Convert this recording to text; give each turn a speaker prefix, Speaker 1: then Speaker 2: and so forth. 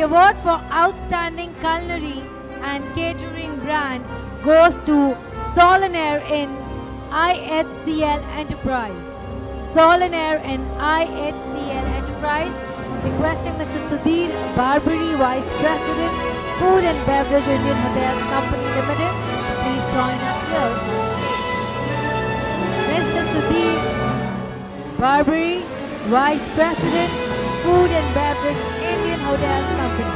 Speaker 1: award for Outstanding Culinary and Catering Brand goes to Solanair in IHCL Enterprise. Solanair and IHCL Enterprise, requesting Mr. Sudhir Barbary, Vice President, Food and Beverage Indian Hotels Company Limited, please join us here. Mr. Sudhir Barbary, Vice President, Food and Beverage Indian Hotels Company.